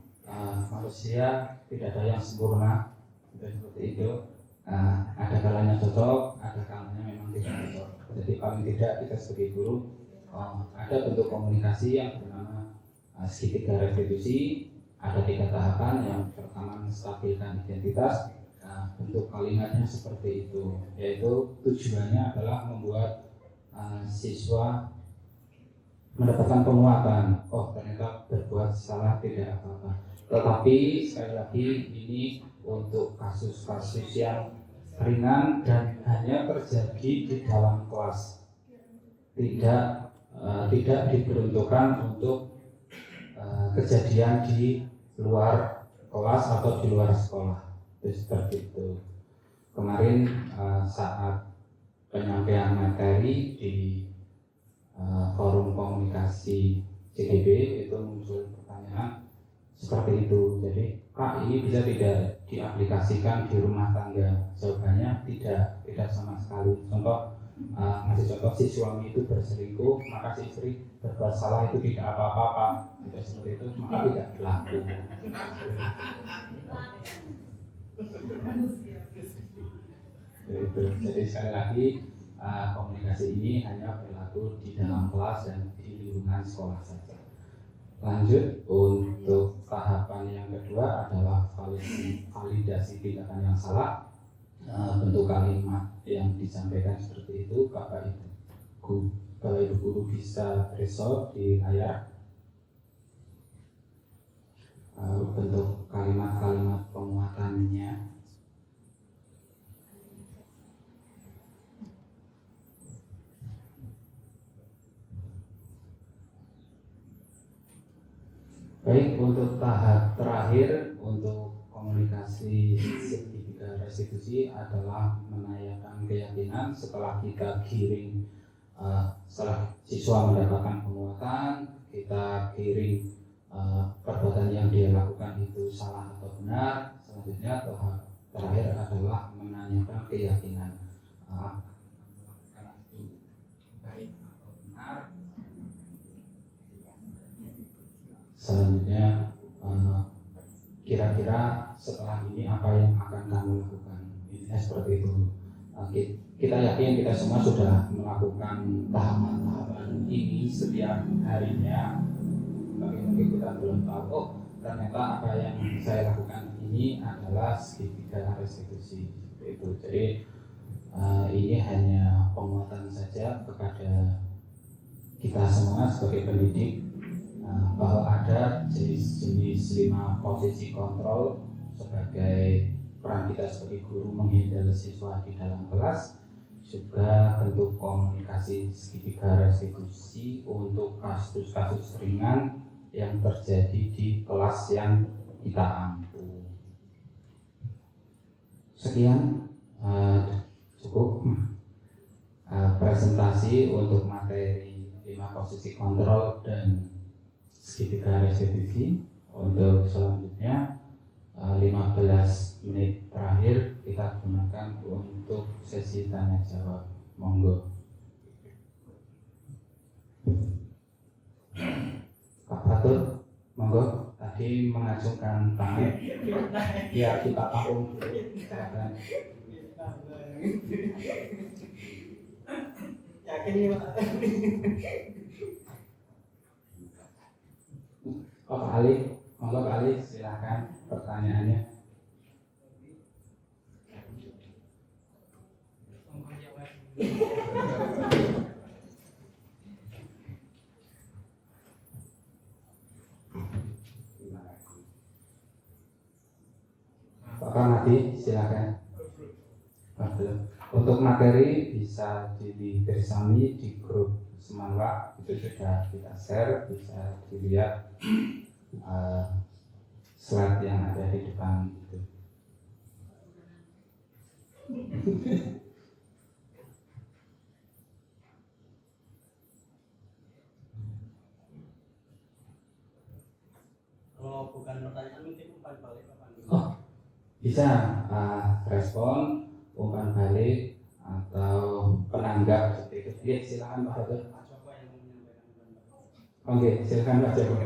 manusia tidak ada yang sempurna, seperti itu. Ada kalanya cocok, ada kalanya memang tidak cocok. Jadi paling tidak kita sebagai guru ada bentuk komunikasi yang bernama segitiga restitusi. Ada 3 tahapan. Yang pertama, menstabilkan identitas. Bentuk kalimatnya seperti itu, yaitu tujuannya adalah membuat siswa mendapatkan penguatan. Oh, ternyata berbuat salah tidak apa-apa. Tetapi sekali lagi ini untuk kasus-kasus yang ringan dan hanya terjadi di dalam kelas, tidak diperuntukkan untuk kejadian di luar kelas atau di luar sekolah. Seperti itu. Kemarin saat penyampaian materi di forum komunikasi CDB itu muncul pertanyaan seperti itu. Jadi, Pak, ini bisa tidak diaplikasikan di rumah tangga? Jawabannya tidak sama sekali. Contoh, ngasih contoh, si suami itu berselingkuh, maka si istri berbuat salah itu tidak apa-apa, Pak. Tidak seperti itu, maka tidak berlaku. Jadi sekali lagi, komunikasi ini hanya berlaku di dalam kelas dan di lingkungan sekolah saja. Lanjut, untuk tahapan yang kedua adalah validasi tindakan yang salah. Bentuk kalimat yang disampaikan seperti itu, Bapak Ibu Guru bisa resort di layar. Bentuk kalimat-kalimat penguatannya. Baik, untuk tahap terakhir untuk komunikasi segitiga restitusi adalah menanyakan keyakinan. Setelah kita giring, setelah siswa mendapatkan penguatan, kita giring perbuatan yang dia lakukan itu salah atau benar. Selanjutnya tahap terakhir adalah menanyakan keyakinan, baik atau benar. Selanjutnya, kira-kira setelah ini apa yang akan kamu lakukan? Intinya seperti itu. Kita yakin kita semua sudah melakukan tahapan-tahapan ini setiap harinya. Tapi mungkin kita belum tahu, oh ternyata apa yang saya lakukan ini adalah segitiga restitusi. Itu. Jadi ini hanya penguatan saja kepada kita semua sebagai pendidik, bahwa ada jenis-jenis 5 posisi kontrol sebagai peran kita sebagai guru menghandle siswa di dalam kelas. Juga bentuk komunikasi segitiga restitusi untuk kasus-kasus ringan yang terjadi di kelas yang kita ampu. Sekian cukup presentasi untuk materi 5 posisi kontrol dan segitiga restitusi. Untuk selanjutnya 15 menit terakhir kita gunakan untuk sesi tanya jawab. Monggo. Pak Fatur, monggo. Tadi mengacungkan tangan. Ya, kita tampung dulu. Yakin nih Pak? Pak Ali, monggo Pak Ali, silakan pertanyaannya. Pak Pak Nadi, silakan. Untuk materi bisa dibersami di grup Semanwa, itu sudah kita share, bisa dilihat slide yang ada di depan itu. Kalau bukan pertanyaan mungkin umpan balik apa? Oh, bisa respon, umpan balik atau penanggap seperti itu. Ya, silakan Pak Fatul. Coba yang menyampaikan umpan balik. Oke, silakan Pak Joko.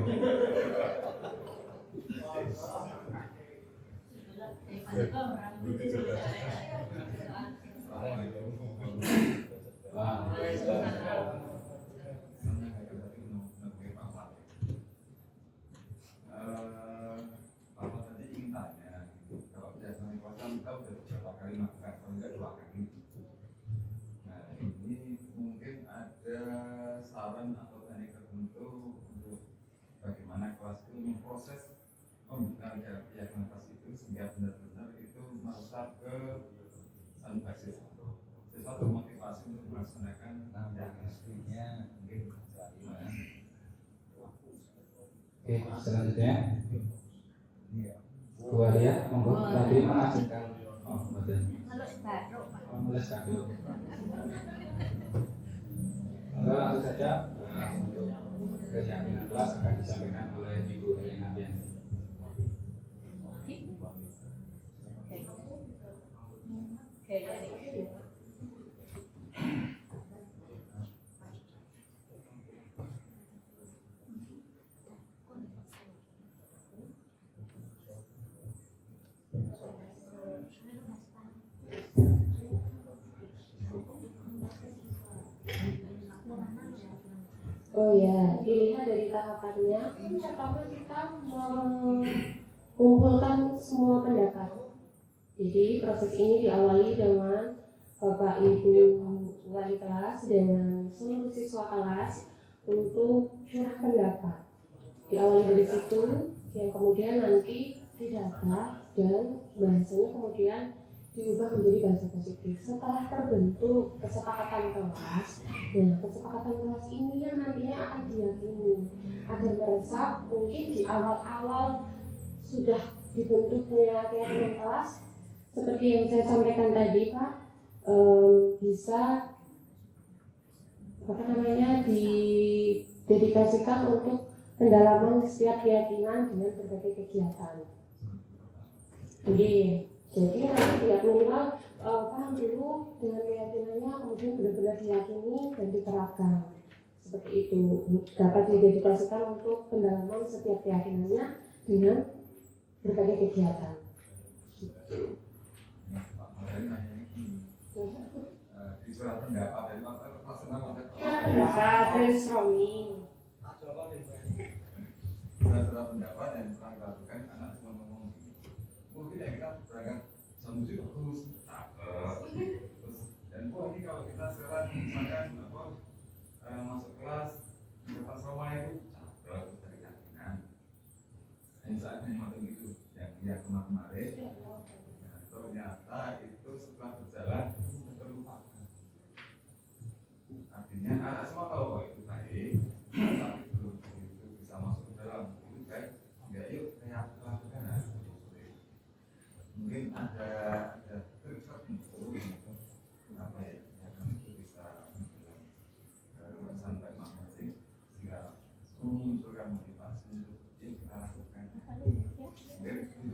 Bapak tadi ingin tanya, kalau biasanya kuasa kita sudah beberapa kali melakukan, kalau enggak 2 kali. Nah ini mungkin ada saran atau teknik tertentu untuk bagaimana kelas itu memproses pembukaan keyakinan kelas itu sehingga benar-benar itu meresap ke basis sesuatu motivasi untuk melaksanakan keyakinan mungkin. Oke, selanjutnya Bu Alia, monggo tadi mengajukan betul. Mulai baru. Langsung saja untuk keyakinan kelas akan disampaikan oleh Ibu Elena Bian. Oh ya, dilihat dari tahapannya, pertama kita mengumpulkan semua pendapat. Jadi proses ini diawali dengan Bapak Ibu wali kelas dengan seluruh siswa kelas untuk curah pendapat. Diawali dari situ, yang kemudian nanti didata dan bahasanya kemudian diubah menjadi bahasa positif. Setelah terbentuk kesepakatan kelas, nah kesepakatan kelas ini yang nantinya akan diyakini agar meresap mungkin di awal-awal sudah dibentuknya keyakinan kelas seperti yang saya sampaikan tadi Pak, bisa didedikasikan untuk pendalaman setiap keyakinan dengan berbagai kegiatan. Jadi nanti tidak minimal paham dulu dengan keyakinannya, kemudian benar-benar diyakini dan diterapkan. Seperti itu dapat didedikasikan untuk pendalaman setiap keyakinannya dengan berbagai kegiatan. Di surat pendapat dari brainstorming. surat pendapat yang pernah dilakukan anak cuma ngomong mungkin ya kita berangkat sambil bagus dan ini kalau kita sekarang misalkan masuk kelas depan sama itu terus dari keyakinan yang saatnya memang itu yang kemarin ternyata itu setelah berjalan terlupakan. Artinya anak semua tahu bahwa itu baik, tapi belum itu bisa masuk ke dalam itu baik. Ya yuk saya lakukan. Mungkin ada trik tertentu apa ya yang itu bisa sampai masing-masing sehingga memunculkan motivasi untuk kita lakukan. Itu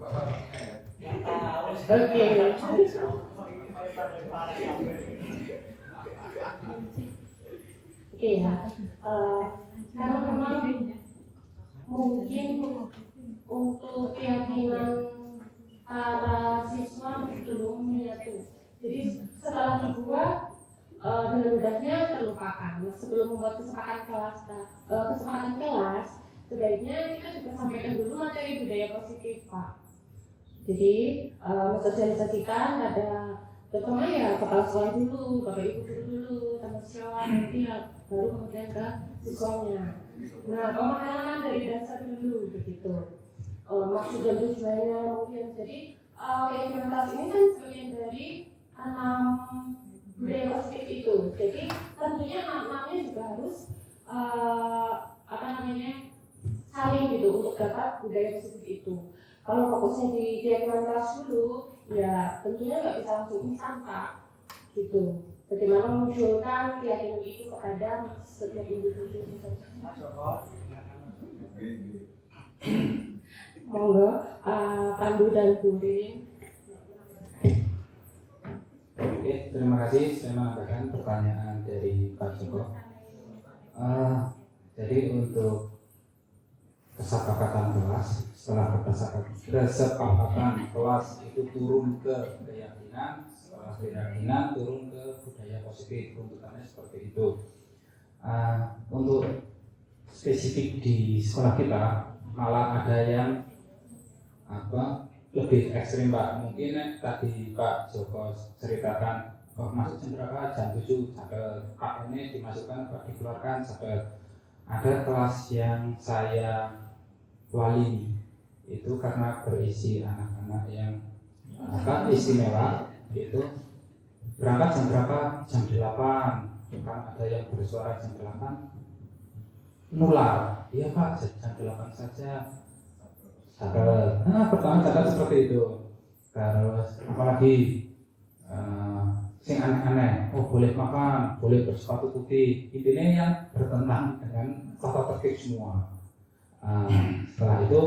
apa ya? Oke ya, karena memang mungkin untuk keyakinan para siswa belum menyatu. Jadi setelah dibuat dengan mudahnya terlupakan. Sebelum membuat kesepakatan kelas, sebaiknya kita juga sampaikan dulu materi budaya positif Pak. Jadi mensosialisasikan ada pertama ya kepala sekolah dulu, bapak ibu dulu, teman sekolah nanti baru kemudian ke siswanya. Nah pemahaman dari dasar dulu begitu. Maksud dan tujuannya mungkin jadi keyakinan kelas ini kan sebagian dari 6 budaya positif itu. Jadi tentunya maknanya juga harus saling gitu untuk dapat budaya positif itu. Kalau fokusnya di keyakinan kelas dulu, ya tentunya nggak bisa langsung instan Kak, gitu. Bagaimana memunculkan keyakinan itu kepada setiap individu. Monggo, Pandu dan Burin. Oke, terima kasih. Saya menambahkan pertanyaan dari Pak Joko. Jadi untuk kesepakatan kelas, setelah kesepakatan kelas itu turun ke keyakinan, setelah keyakinan turun ke budaya positif, runtutannya seperti itu. Untuk spesifik di sekolah kita malah ada yang lebih ekstrim Pak. Mungkin tadi Pak Joko ceritakan masuk jam berapa, jam 7 sampai Pak ini dimasukkan, Pak dikeluarkan sampai ada kelas yang saya wali itu karena berisi anak-anak yang istimewa, itu berangkat jam berapa, jam 8, kan ada yang bersuara jam 8 nular, iya Pak jam 8 saja. Pertama catat seperti itu. Terus apalagi sing aneh-aneh, boleh makan, boleh bersepatu putih, intinya yang bertentangan dengan tata tertib semua. Setelah itu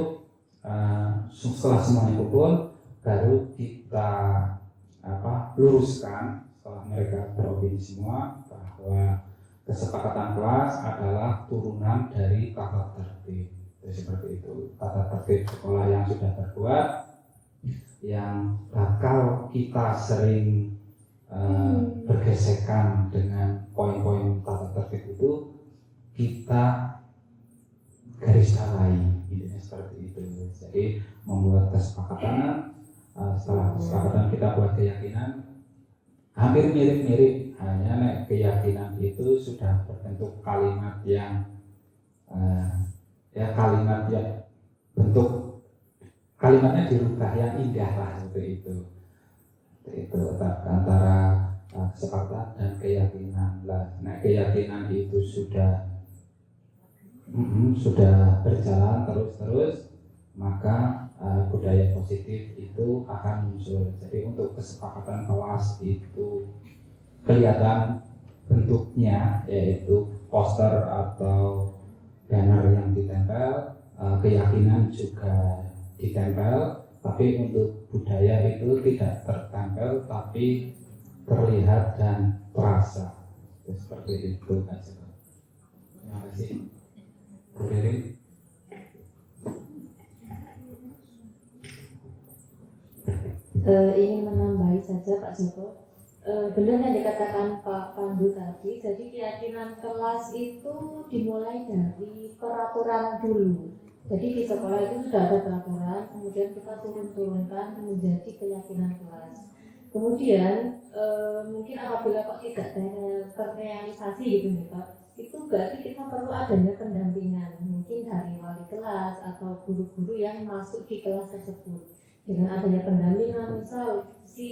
setelah semua itu pun baru kita luruskan setelah mereka beropini semua bahwa kesepakatan kelas adalah turunan dari tata tertib. Seperti itu, tata tertib sekolah yang sudah terbuat, yang bakal kita sering bergesekan dengan poin-poin tata tertib itu kita garis bawahi, intinya seperti itu. Jadi membuat kesepakatan, setelah kesepakatan kita buat keyakinan hampir mirip-mirip, hanya keyakinan itu sudah berbentuk kalimat yang kalimat yang bentuk kalimatnya dirubah yang indah lah seperti itu. Itu antara kesepakatan dan keyakinan lah. Nah keyakinan itu sudah berjalan terus, maka budaya positif itu akan muncul. Jadi untuk kesepakatan kelas itu kelihatan bentuknya, yaitu poster atau banner yang ditempel, keyakinan juga ditempel, tapi untuk budaya itu tidak tertempel tapi terlihat dan terasa. Seperti itu kan. Terima kasih. Bu Ririn. Ingin menambahi saja Pak Joko. Benar yang dikatakan Pak Pandu tadi, jadi keyakinan kelas itu dimulai dari peraturan dulu. Jadi di sekolah itu sudah ada peraturan, kemudian kita turunkan menjadi keyakinan kelas. Kemudian mungkin apabila kok tidak terrealisasi gitu nih Pak, itu berarti kita perlu adanya pendampingan, mungkin dari wali kelas atau guru-guru yang masuk di kelas tersebut. Dengan adanya pendampingan, misal si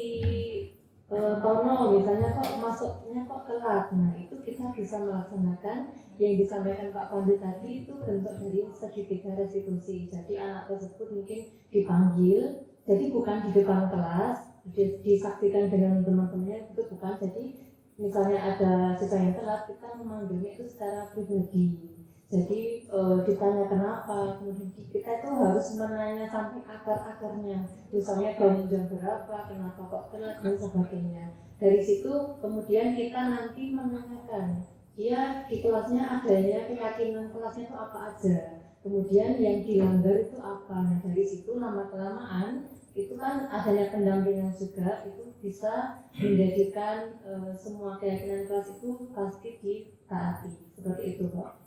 Tono misalnya kok masuknya kok kelas, nah itu kita bisa melaksanakan yang disampaikan Pak Pandu tadi, itu bentuk dari segitiga restitusi. Jadi anak tersebut mungkin dipanggil, jadi bukan di depan kelas disaksikan dengan teman-temannya, itu bukan. Jadi misalnya ada siswa yang telat, kita memanggilnya itu secara pribadi. Jadi ditanya kenapa, kemudian kita itu harus menanya sampai akar-akarnya. Misalnya bangun jam berapa, kenapa kok telat dan sebagainya. Dari situ kemudian kita nanti menanyakan, dia di kelasnya adanya keyakinan kelasnya itu apa aja. Kemudian yang dilanggar itu apa. Nah dari situ lama-kelamaan itu kan adanya pendampingan juga, itu bisa menjadikan semua keyakinan kelas itu pasti ditaati. Seperti itu Pak.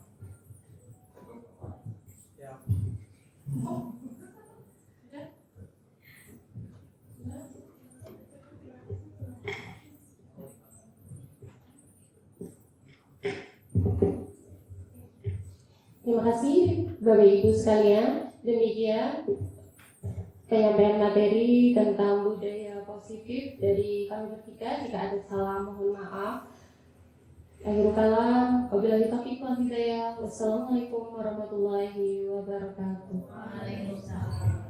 Terima kasih Bapak Ibu sekalian. Demikian penyampaian materi tentang budaya positif dari kami bertiga. Jika ada salah mohon maaf. Akhirul kalam, wabillahi taufiq wal hidayah. Wassalamualaikum warahmatullahi wabarakatuh. Waalaikumsalam.